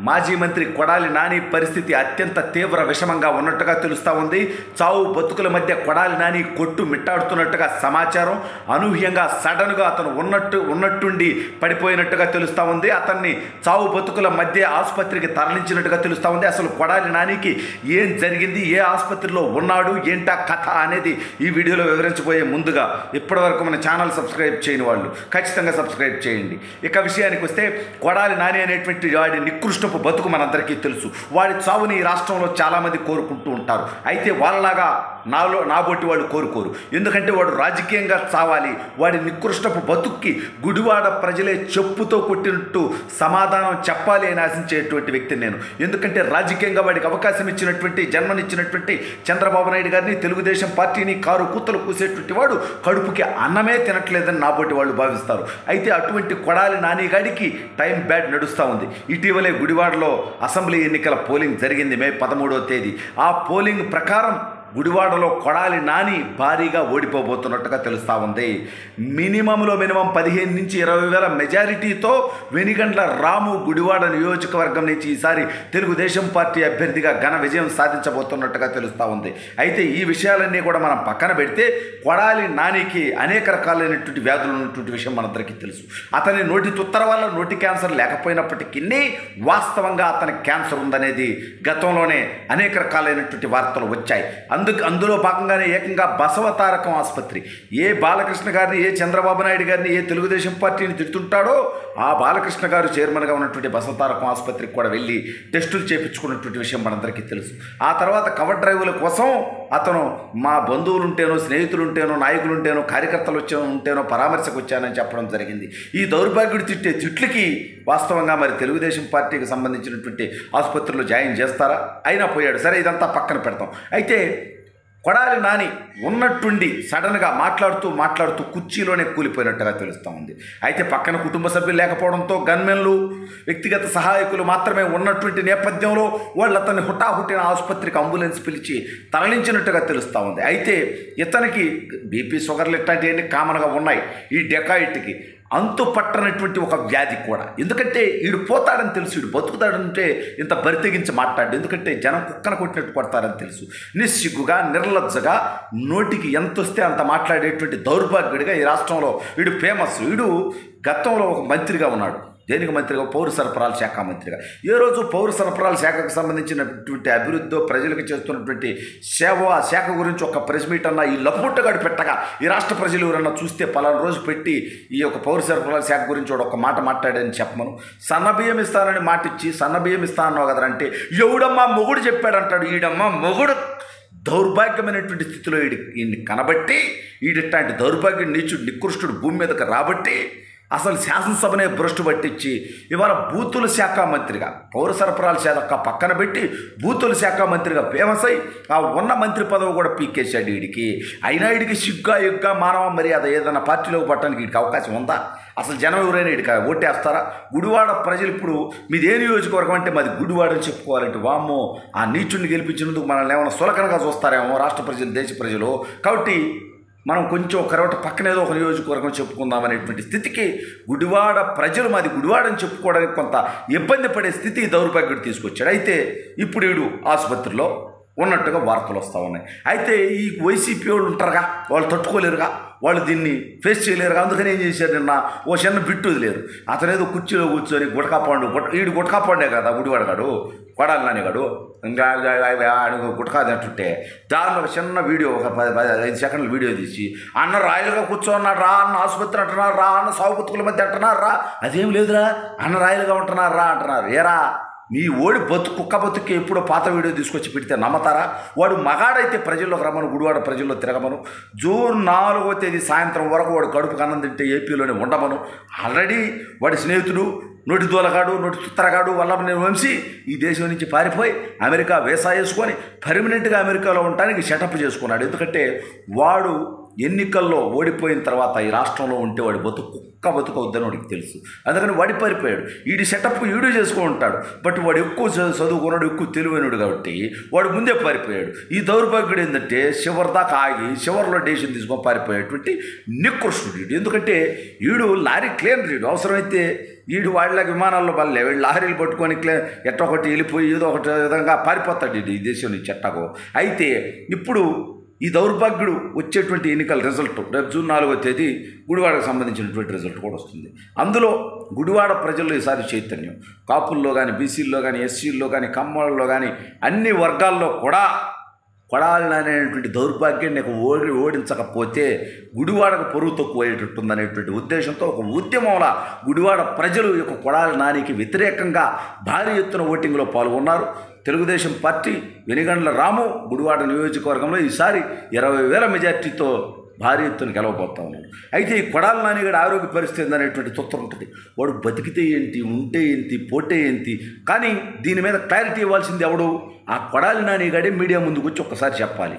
మాజీ మంత్రి కొడాలి నాని పరిస్థితి అత్యంత తీవ్ర విషమంగా ఉన్నట్టుగా తెలుస్తూ ఉంది. చావు బతుకుల మధ్య కొడాలి నాని కొట్టు మిట్టాడుతున్నట్టుగా సమాచారం. అనూహ్యంగా సడన్గా అతను ఉన్నట్టుండి పడిపోయినట్టుగా తెలుస్తూ ఉంది. అతన్ని చావు బతుకుల మధ్య ఆసుపత్రికి తరలించినట్టుగా తెలుస్తూ ఉంది. అసలు కొడాలి నానికి ఏం జరిగింది, ఏ ఆసుపత్రిలో ఉన్నాడు, ఏంటా కథ అనేది ఈ వీడియోలో వివరించబోయే ముందుగా ఇప్పటివరకు మన ఛానల్ సబ్స్క్రైబ్ చేయని వాళ్ళు ఖచ్చితంగా సబ్స్క్రైబ్ చేయండి. ఇక విషయానికి వస్తే కొడాలి నాని అనేటువంటి వాడి నికృష్టపు బతుకు మనందరికీ తెలుసు. వాడి చావుని ఈ రాష్ట్రంలో చాలామంది కోరుకుంటూ ఉంటారు. అయితే వాళ్ళలాగా నాబోటి వాళ్ళు కోరుకోరు. ఎందుకంటే వాడు రాజకీయంగా చావాలి. వాడి నికృష్టపు బతుక్కి గుడివాడ ప్రజలే చెప్పుతో కొట్టినట్టు సమాధానం చెప్పాలి అని ఆశించేటువంటి వ్యక్తిని నేను. ఎందుకంటే రాజకీయంగా వాడికి అవకాశం ఇచ్చినటువంటి, జన్మనిచ్చినటువంటి చంద్రబాబు నాయుడు గారిని, తెలుగుదేశం పార్టీని కారు కూతలు కూసేటువంటి వాడు కడుపుకి అన్నమే తినట్లేదని నాబోటి వాళ్ళు భావిస్తారు. అయితే అటువంటి కొడాలి నాని గాడికి టైం బ్యాడ్ నడుస్తూ ఉంది. ఇటీవలే గుడివాడలో అసెంబ్లీ ఎన్నికల పోలింగ్ జరిగింది మే 13వ తేదీ. ఆ పోలింగ్ ప్రకారం గుడివాడలో కొడాలి నాని భారీగా ఓడిపోబోతున్నట్టుగా తెలుస్తూ ఉంది. మినిమం 15 నుంచి 20 వేల మెజారిటీతో వెనిగండ్ల రాము గుడివాడ నియోజకవర్గం నుంచి ఈసారి తెలుగుదేశం పార్టీ అభ్యర్థిగా ఘన విజయం సాధించబోతున్నట్టుగా తెలుస్తూ ఉంది. అయితే ఈ విషయాలన్నీ కూడా మనం పక్కన పెడితే కొడాలి నానికి అనేక రకాలైనటువంటి వ్యాధులు ఉన్నటువంటి విషయం మనందరికీ తెలుసు. అతని నోటి తుత్తర వల్ల నోటి క్యాన్సర్ లేకపోయినప్పటికీ వాస్తవంగా అతనికి క్యాన్సర్ ఉందనేది గతంలోనే అనేక రకాలైనటువంటి వార్తలు వచ్చాయి. అందులో భాగంగానే ఏకంగా బసవతారకం ఆసుపత్రి, ఏ బాలకృష్ణ గారిని, ఏ చంద్రబాబు నాయుడు గారిని, ఏ తెలుగుదేశం పార్టీని తిడుతుంటాడో ఆ బాలకృష్ణ గారు చైర్మన్గా ఉన్నటువంటి బసవతారకం ఆసుపత్రికి కూడా వెళ్ళి టెస్టులు చేయించుకున్నటువంటి విషయం మనందరికీ తెలుసు. ఆ తర్వాత కవర్ డ్రైవుల కోసం అతను మా బంధువులుంటేనో, స్నేహితులుంటేనో, నాయకులుంటేనో, కార్యకర్తలు ఉంటేనో పరామర్శకు వచ్చానని చెప్పడం జరిగింది. ఈ దౌర్భాగ్యుడు తిట్టే తిట్లకి వాస్తవంగా మరి తెలుగుదేశం పార్టీకి సంబంధించినటువంటి ఆసుపత్రిలో జాయిన్ చేస్తారా? అయినా పోయాడు. సరే, ఇదంతా పక్కన పెడతాం. అయితే కొడాలి నాని ఉన్నట్టుండి సడన్గా మాట్లాడుతూ కుర్చీలోనే కూలిపోయినట్టుగా తెలుస్తూ ఉంది. అయితే పక్కన కుటుంబ సభ్యులు లేకపోవడంతో గన్మెన్లు, వ్యక్తిగత సహాయకులు మాత్రమే ఉన్నటువంటి నేపథ్యంలో వాళ్ళు అతన్ని హుటాహుటిన ఆసుపత్రికి అంబులెన్స్ పిలిచి తరలించినట్టుగా తెలుస్తూ ఉంది. అయితే ఇతనికి బీపీ, షుగర్లు ఇట్లాంటివన్నీ కామన్గా ఉన్నాయి. ఈ డెకాయిట్కి అంతు పట్టనటువంటి ఒక వ్యాధి కూడా. ఎందుకంటే వీడు పోతాడని తెలుసు, వీడు బతుకుతాడంటే ఇంత బరితెగించి మాట్లాడు. ఎందుకంటే జనం కుక్కన కొట్టినట్టు కొడతారని తెలుసు. నిస్సిగ్గుగా, నిర్లజ్జగా, నోటికి ఎంత వస్తే అంత మాట్లాడేటువంటి దౌర్భాగ్యుడిగా ఈ రాష్ట్రంలో వీడు ఫేమస్. వీడు గతంలో ఒక మంత్రిగా ఉన్నాడు. దేనికి మంత్రిగా? పౌర సరఫరాల శాఖ మంత్రిగా. ఏ రోజు పౌర సరఫరాల శాఖకు సంబంధించినటువంటి అభివృద్ధితో ప్రజలకు చేస్తున్నటువంటి సేవ, ఆ శాఖ గురించి ఒక ప్రెస్ మీట్ అన్నా ఈ లపుట్టగాడు పెట్టగా ఈ రాష్ట్ర ప్రజలు ఎవరన్నా చూస్తే పలానా రోజు పెట్టి ఈ యొక్క పౌర సరఫరాల శాఖ గురించి వాడు ఒక మాట మాట్లాడని చెప్పమను. సన్నబియ్యం ఇస్తానని మాట ఇచ్చి సన్నబియ్యం ఇస్తానన్నావు కదంటే ఎవడమ్మా మొగుడు చెప్పాడంటాడు. ఈడమ్మా మొగుడు దౌర్భాగ్యమైనటువంటి స్థితిలో ఈయన్ని కనబట్టి, ఈడిట్లాంటి దౌర్భాగ్యం, నీచుడు, నికృష్టుడు భూమి మీదకి రాబట్టి అసలు శాసనసభనే భ్రష్టు పట్టించి ఇవాళ బూతుల శాఖ మంత్రిగా, పౌర సరఫరాల శాఖ పక్కన పెట్టి బూతుల శాఖ మంత్రిగా ఫేమస్ అయి ఆ ఉన్న మంత్రి పదవి కూడా పీకేశాడు వీడికి. అయినా వీడికి సిగ్గా మానవ మర్యాద ఏదైనా పార్టీలోకి పట్టడానికి వీడికి అవకాశం ఉందా? అసలు జనం ఎవరైనా వీడికి ఓటేస్తారా? గుడివాడ ప్రజలు ఇప్పుడు మీది ఏ నియోజకవర్గం అంటే మాది గుడివాడ అని చెప్పుకోవాలంటే వామ్మో, ఆ నీచుడిని గెలిపించినందుకు మనల్ని ఏమైనా సులకనగా చూస్తారేమో రాష్ట్ర ప్రజలు, దేశ ప్రజలు. కాబట్టి మనం కొంచెం ఒకరోట పక్కనేదో ఒక నియోజకవర్గం చెప్పుకుందాం అనేటువంటి స్థితికి గుడివాడ ప్రజలు మాది గుడివాడ అని చెప్పుకోవడానికి కొంత ఇబ్బంది పడే స్థితి దౌర్భాగ్యుడు తీసుకొచ్చాడు. అయితే ఇప్పుడు వీడు ఆసుపత్రిలో ఉన్నట్టుగా వార్తలు వస్తూ ఉన్నాయి. అయితే ఈ వైసీపీ వాళ్ళు ఉంటారుగా, వాళ్ళు తట్టుకోలేరుగా, వాళ్ళు దీన్ని ఫేస్ చేయలేరుగా. అందుకని ఏం చేశారు, నిన్న ఓ చిన్న బిట్టు వదిలేరు. అతనేదో కుర్చీలో కూర్చొని వీడు గుటకాపాండే కదా గుడివాడగాడు, కొడాలి నానిగాడు, ఇంకా గుటకా తింటుంటే దానిలో ఒక చిన్న వీడియో, ఒక 5 సెకండ్ల వీడియో తీసి అన్న రాయలుగా కూర్చోన్నాడు రా, అన్న ఆసుపత్రి అంటున్నారు రా, అన్న సాగు బతుకుల మధ్య అంటున్నారు రా, అదేం లేదురా అన్న రాయలుగా ఉంటున్నారు రా అంటున్నారు. ఏరా మీ ఓడి కుక్క బతుక్కి ఎప్పుడో పాత వీడియో తీసుకొచ్చి పెడితే నమ్మతారా? వాడు మగాడైతే ప్రజల్లోకి రమ్మను, గుడివాడ ప్రజల్లో తిరగమను. జూన్ 4వ తేదీ సాయంత్రం వరకు వాడు కడుపుకు అన్నం తింటే ఏపీలోనే ఉండమను. ఆల్రెడీ వాడి స్నేహితుడు నోటి దూలగాడు, నోటి తుత్తరగాడు వల్లభనేని వంశీ ఈ దేశం నుంచి పారిపోయి అమెరికా వీసా వేసుకొని పర్మనెంట్గా అమెరికాలో ఉండడానికి సెటప్ చేసుకున్నాడు. ఎందుకంటే వాడు ఎన్నికల్లో ఓడిపోయిన తర్వాత ఈ రాష్ట్రంలో ఉంటే వాడి కుక్క బతుకవుద్దని వాడికి తెలుసు. అందుకని వాడి పారిపోయాడు. వీడి సెటప్ వీడు చేసుకుని ఉంటాడు. బట్ వాడు ఎక్కువ చదువుకున్నాడు, ఎక్కువ తెలివైనడు కాబట్టి వాడు ముందే పారిపోయాడు. ఈ దౌర్భాగ్యుడు ఏంటంటే చివరి దాకా ఆగి చివరిలో డెసిషన్ తీసుకొని పారిపోయేటువంటి నికృష్టుడు. ఎందుకంటే వీడు లారీ క్లీనర్. వీడు అవసరమైతే వీడు వాళ్ళకి విమానాల్లో బల్లే వీళ్ళు లారీలు పట్టుకొని ఎట్ట ఒకటి వెళ్ళిపోయి ఏదో ఒకటి విధంగా పారిపోతాడు ఈ దేశం నుంచి ఎట్టాగో. అయితే ఇప్పుడు ఈ దౌర్భాగ్యుడు వచ్చేటువంటి ఎన్నికల రిజల్ట్ రేపు జూన్ 4వ తేదీ గుడివాడకు సంబంధించినటువంటి రిజల్ట్ కూడా వస్తుంది. అందులో గుడివాడ ప్రజల్లో ఈసారి చైతన్యం, కాపుల్లో కానీ, బీసీల్లో కానీ, ఎస్సీల్లో కానీ, కమ్మల్లో కానీ అన్ని వర్గాల్లో కూడా కొడాలి అనేటువంటి దౌర్భాగ్యాన్ని ఓడించకపోతే గుడివాడకు పరువు తక్కువ అయ్యేటట్టుందనేటువంటి ఉద్దేశంతో ఒక ఉద్యమంలా గుడివాడ ప్రజలు యొక్క కొడాలి నానికి వ్యతిరేకంగా భారీ ఎత్తున ఓటింగ్లో పాల్గొన్నారు. తెలుగుదేశం పార్టీ వెనిగండ్ల రాము గుడివాడ నియోజకవర్గంలో ఈసారి 20,000 మెజార్టీతో భారీ ఎత్తున గెలవబోతా ఉన్నాడు. అయితే ఈ కొడాలి నానిగాడి ఆరోగ్య పరిస్థితి ఏందనేటువంటి తొత్తర ఉంటుంది. వాడు బతికితే ఏంటి, ఉంటే ఏంటి, పోతే ఏంటి, కానీ దీని మీద క్లారిటీ ఇవ్వాల్సింది ఎవడు? ఆ కొడాలి నానిగాడే మీడియా ముందుకు వచ్చి ఒక్కసారి చెప్పాలి.